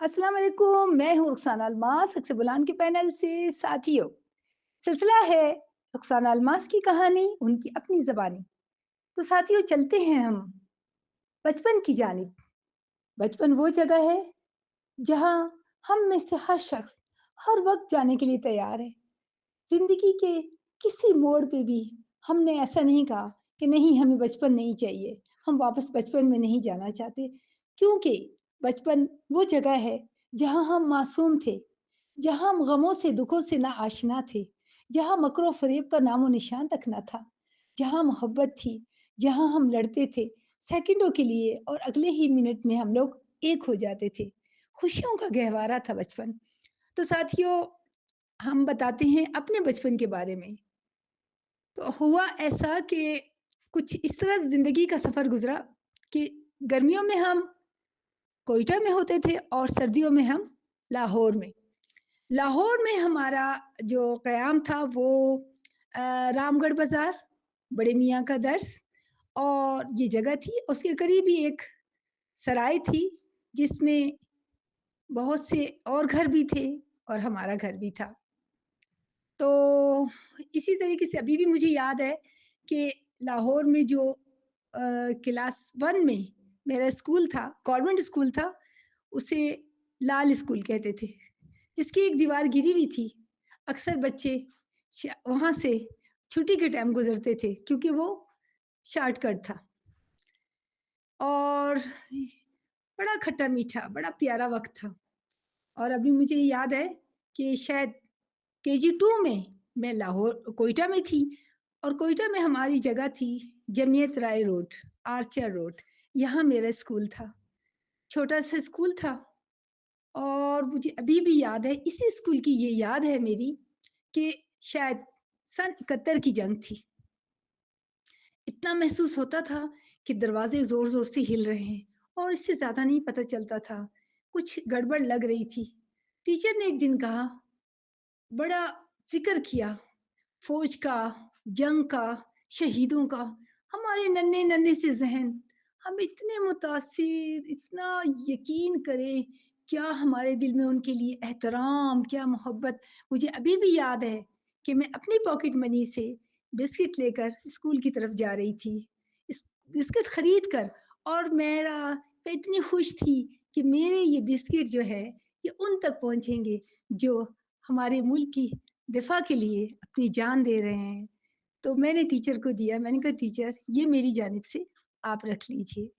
अस्सलाम वालेकुम, मैं हूँ रुखसाना अल्मास सक्से बुलान के पैनल से। साथियों, सिलसिला है रुखसाना अल्मास की कहानी, उनकी अपनी ज़बानी। तो साथियों, चलते हैं हम बचपन की जानिब। बचपन वो जगह है जहाँ हम में से हर शख्स हर वक्त जाने के लिए तैयार है। ज़िंदगी के किसी मोड़ पे भी हमने ऐसा नहीं कहा कि नहीं, हमें बचपन नहीं चाहिए, हम वापस बचपन में नहीं जाना चाहते। क्योंकि बचपन वो जगह है जहाँ हम मासूम थे, जहाँ हम गमों से दुखों से ना आशना थे, जहाँ मकरो फरेब का नामो निशान तक ना था, जहाँ मोहब्बत थी, जहाँ हम लड़ते थे सेकंडों के लिए और अगले ही मिनट में हम लोग एक हो जाते थे। खुशियों का गहवारा था बचपन। तो साथियों, हम बताते हैं अपने बचपन के बारे में। तो हुआ ऐसा कि कुछ इस तरह ज़िंदगी का सफ़र गुज़रा कि गर्मियों में हम कोयटा में होते थे और सर्दियों में हम लाहौर में। लाहौर में हमारा जो क़याम था वो रामगढ़ बाज़ार, बड़े मियाँ का दर्स और ये जगह थी। उसके करीब ही एक सराय थी जिसमें बहुत से और घर भी थे और हमारा घर भी था। तो इसी तरीके से अभी भी मुझे याद है कि लाहौर में जो क्लास 1 में मेरा स्कूल था, कॉन्वेंट स्कूल था, उसे लाल स्कूल कहते थे, जिसकी एक दीवार गिरी हुई थी। अक्सर बच्चे वहाँ से छुट्टी के टाइम गुजरते थे क्योंकि वो शॉर्टकट था। और बड़ा खट्टा मीठा, बड़ा प्यारा वक्त था। और अभी मुझे याद है कि शायद केजी 2 में मैं लाहौर कोयटा में थी और कोयटा में हमारी जगह थी जमीयत राय रोड, आर्चर रोड। यहाँ मेरा स्कूल था, छोटा सा स्कूल था। और मुझे अभी भी याद है, इसी स्कूल की ये याद है मेरी कि शायद सन 71 की जंग थी। इतना महसूस होता था कि दरवाजे जोर जोर से हिल रहे हैं और इससे ज्यादा नहीं पता चलता था, कुछ गड़बड़ लग रही थी। टीचर ने एक दिन कहा, बड़ा जिक्र किया फौज का, जंग का, शहीदों का। हमारे नन्हे-नन्हे से ज़हन, हम इतने मुतासिर, इतना यकीन करें, क्या हमारे दिल में उनके लिए एहतराम, क्या मोहब्बत। मुझे अभी भी याद है कि मैं अपनी पॉकेट मनी से बिस्किट लेकर स्कूल की तरफ जा रही थी। इस बिस्किट खरीद कर, और मैं इतनी खुश थी कि मेरे ये बिस्किट जो है, ये उन तक पहुँचेंगे जो हमारे मुल्क की दिफ़ा के लिए अपनी जान दे रहे हैं। तो मैंने टीचर को दिया, मैंने कहा टीचर, ये मेरी जानिब से आप रख लीजिए।